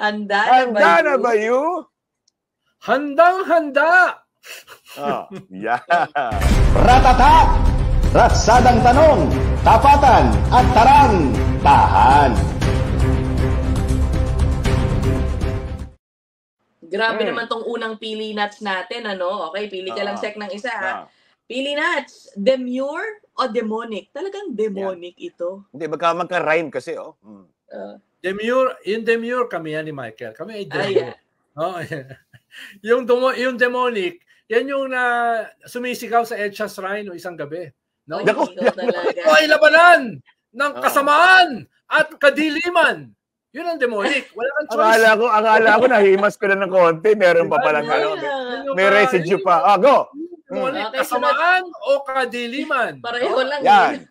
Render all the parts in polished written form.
Handa na ba you? Handang-handa! Oh, yeah. Ratata! Ratsadang tanong, tapatan at tarang, tahan. Grabe naman tong unang pili nuts natin, ano? Okay, pili ka lang sek ng isa, ha? Pili nuts, demure o demonic? Talagang demonic ito. Hindi, magka-rhyme kasi, oh. Demure, yung demure kami yan ni Michael. Kami ay demure. Oh, yung demonic, yan yung sumisigaw sa Edsa Shrine o isang gabi. No? Ito ay labanan ng kasamaan at kadiliman. Yun ang demonic. Wala kang choice. Akala ko nahimas ko na ng konti. Meron pa palang may residue pa. Go! Demonic, kasamaan o kadiliman. Pareho lang. Yan.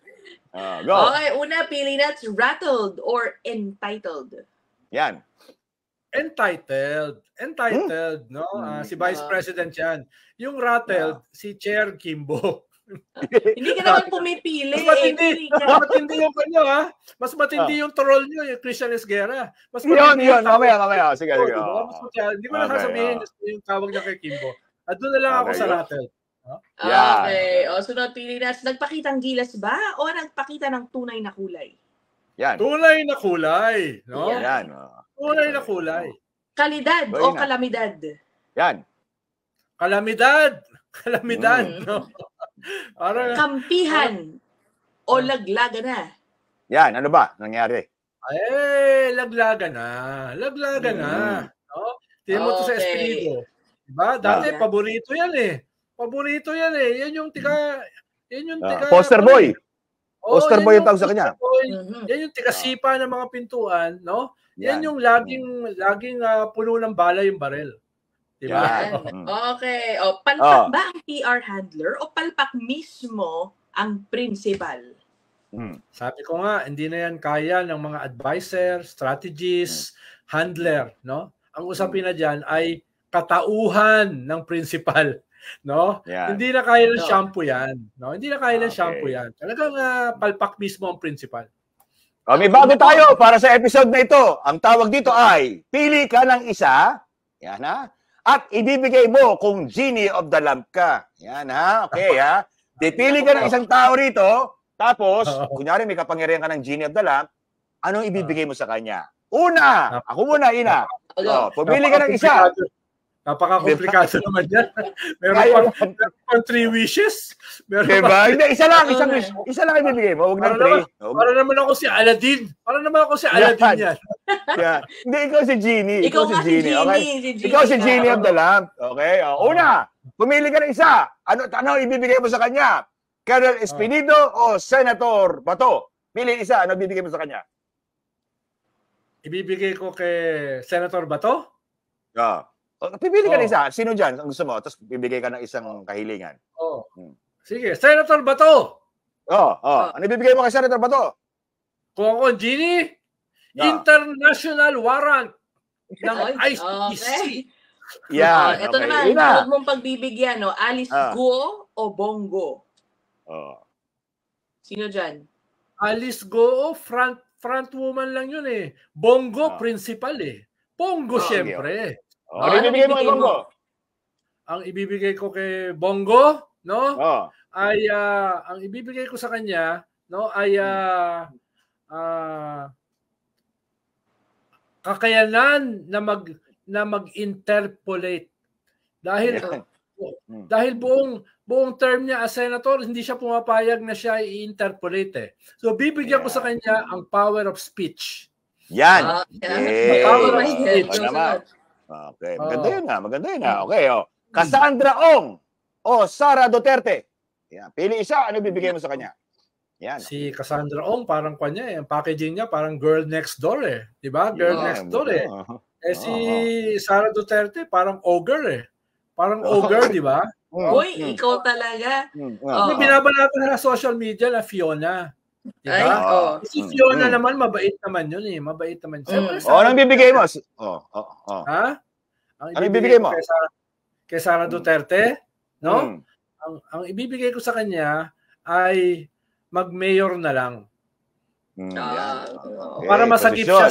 Go. Okay, una, pili nuts, rattled or entitled? Yan. Entitled, no? Si Vice President yan. Yung rattled, si Chair Kimbo. Hindi ka naman pumipili. Mas matindi yung kanyo, ha? Mas matindi yung troll nyo, yung Christian Esguerra. Yun. Mamaya. Sige. Hindi ko na sasabihin yung tawag niya kay Kimbo. At doon na lang ako sa rattled. Okay. O, sunod pili nuts. Nagpakitang gilas ba o nagpakita ng tunay na kulay? Yan. Tunay na kulay. No? Yan. Tunay na kulay. Kalidad o kalamidad? Yan. Kalamidad, no? Para, Kampihan o laglaga na? Yan, ano ba nangyari? Laglaga na. No? Tingnan mo to sa Espirido. Diba? Dati, paborito yan eh. Yan yung tiga... Poster boy. Poster boy yung tawag sa kanya. Yan yung tiga-sipa ng mga pintuan, no? Yan yung laging puno ng bala yung barel. Diba? Okay. O, palpak ba ang PR handler o palpak mismo ang principal? Sabi ko nga, hindi na yan kaya ng mga advisor, strategist, handler, no? Ang usapin na dyan ay katauhan ng principal, no? Hindi na kaya ng shampoo yan, no? Hindi na kaya ng shampoo yan. Talagang palpak mismo ang principal. May bago tayo para sa episode na ito. Ang tawag dito ay, pili ka ng isa, yan ha, at ibibigay mo kung genie of the lamp ka. Yan ha, okay ha. Pipili ka ng isang tao rito, tapos, kunyari may kapangyarihan ka ng genie of the lamp, anong ibibigay mo sa kanya? Una, ako muna, Ina. Pumili ka ng isa. Napaka-komplikado naman yan. Meron pang 3 wishes. Diba? Hindi, isa lang ibibigay mo. Huwag ng 3. Para naman ako si Aladdin. Yan. Hindi, ikaw si Genie. Ikaw si Genie. Okay? Ikaw si Genie of the Lamp. Okay? Una, pumili ka ng isa. Ano ibibigay mo sa kanya? Colonel Espinido o Senator Bato? Pili isa. Ano ibibigay mo sa kanya? Ibibigay ko kay Senator Bato? Pipili ka ng isa. Sino dyan ang gusto mo? Tapos bibigay ka ng isang kahilingan. Sige, Senator Bato. Ano ibibigay mo kay Senator Bato? Kung ako, Genie, international warrant ng ICC. Yan. Ito naman, huwag mong pagbibigyan, no? Alice Guo o Bongo? Sino dyan? Alice Guo, front woman lang yun eh. Bongo, principal eh. Bongo, syempre. Ano ibibigay mo kay Bongo? Ang ibibigay ko kay Bongo, no? Ay ang ibibigay ko sa kanya, no, ay kakayanan na mag-interpolate. Dahil buong term niya as senator, hindi siya pumapayag na siya i-interpolate eh. So bibigyan ko sa kanya ang power of speech. Yan. Power of speech. Okay, maganda yun nga. Okay, Cassandra Ong o Sara Duterte. Yan. Pili isa, ano bibigay mo sa kanya? Yan. Si Cassandra Ong, parang kanya eh. Ang packaging niya, parang girl next door eh. Diba? Girl next door eh. Si Sara Duterte, parang ogre eh. Parang ogre, diba? Uy, ikaw talaga. Binabalatan na social media na Fiona. Diba? Si Fiona naman, mabait naman yun eh. Mabait naman. Anong bibigay mo? Ha? Ano ibibigay mo? Kay Sara Duterte, no? Ang ibibigay ko sa kanya ay mag-mayor na lang. Okay, para masagip siya.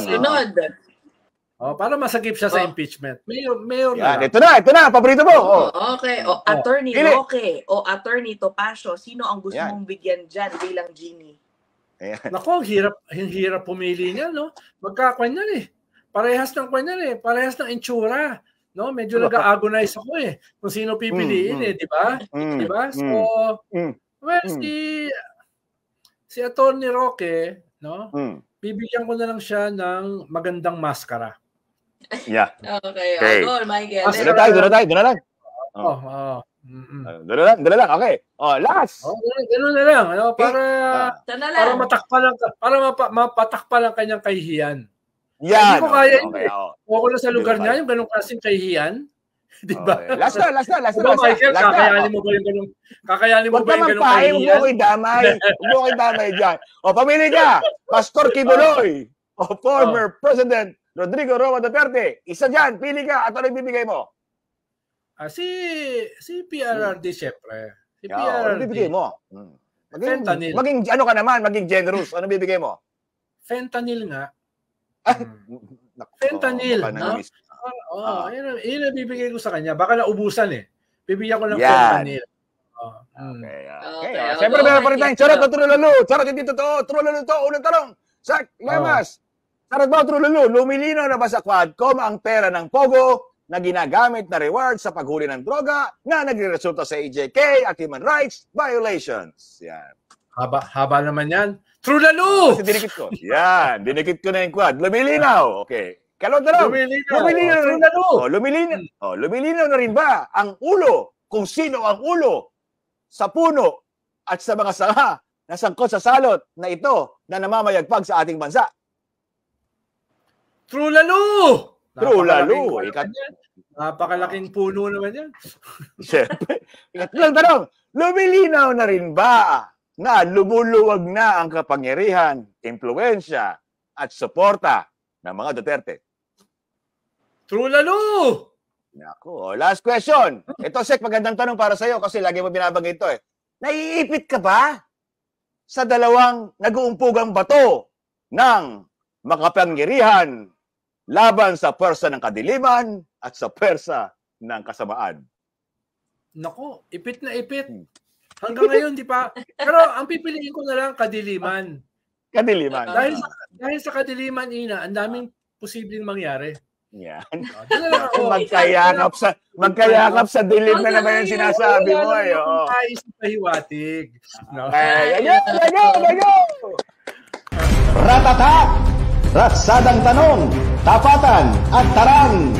Para masagip siya sa impeachment. Mayor Yan, na. ito na, paborito mo. Okay. Attorney Pili. Roque o Attorney Topacio, sino ang gusto Yan. mong bigyan dyan bilang genie? Ayan. Nako, ang hirap pumili niya, no? Magkakwan yan eh. Parehas ng kwan yan eh. Parehas ng itsura. No? Medyo nag-agonize ako eh. Kung sino pipiliin eh, di ba? Di ba? So, well, si Attorney Roque, no? Bibigyan ko na lang siya ng magandang maskara. Yeah. Okay. Go, Michael. Doon na lang. Doon na lang. Okay. Last. Gano'n na lang. Ano, para Para mapatakpan ang kanyang kahihiyan. Yan. Hindi ko kaya yun. Huwag ko na sa lugar niya, yung ganung klaseng kahihiyan. Di ba? Last na. Michael, kakayanin mo ba yung ganung kahihiyan? Huwag mo ko'y damay. Dyan. Pamili ka. Pastor Kibuloy o former President Rodrigo Roa Duterte. Isa dyan. Pili ka. At ano ibibigay mo? Si PRRD, syempre. Si Ano PRRD. bibigay mo? Fentanyl. Maging ano ka naman, maging generous. Ano bibigay mo? Fentanyl nga. Fentanyl. Yun ang bibigay ko sa kanya. Baka naubusan eh. Bibigyan ko ng fentanyl. Okay. Siyempre, meron pa rin tayong charot na trulalo. Charot hindi totoo. Trulalo to. Unang tanong. Sa Lemas. Charot ba trulalo? Lumilinaw na ba sa Quadcom ang pera ng Pogo na ginagamit na reward sa paghuli ng droga na nagresulta sa EJK at human rights violations? Yan. Haba naman yan. Trulalo! Kasi dinikit ko. Yan. Dinikit ko na yung quad. Lumilinaw. Okay. Kalawang tanong. Lumilinaw na rin ba ang ulo, kung sino ang ulo sa puno at sa mga sanga na sangkot sa salot na ito na namamayagpag sa ating bansa? Trulalo! Napakalaking puno naman yan. Siyempre. Ikatlong tanong. Lumilinaw na rin ba na lumuluwag na ang kapangyarihan, impluwensya at suporta ng mga Duterte? Trulalo! Naku, last question. Ito, Sek, magandang tanong para sa'yo kasi lagi mo binabanggit ito eh. Naiipit ka ba sa dalawang nag-uumpugang bato ng makapangyarihan laban sa pwersa ng kadiliman at sa pwersa ng kasamaan? Nako, ipit na ipit. Hanggang ngayon, di pa. Pero ang pipiliin ko na lang kadiliman. Kadiliman. Dahil sa kadiliman, Ina, ang daming posibleng mangyari. Yan. Magkayakap sa dilim na naman yung sinasabi mo. Ay, sa pahiwatig. Gayo! Ratata! Ratsadang tanong, tapatan at tarang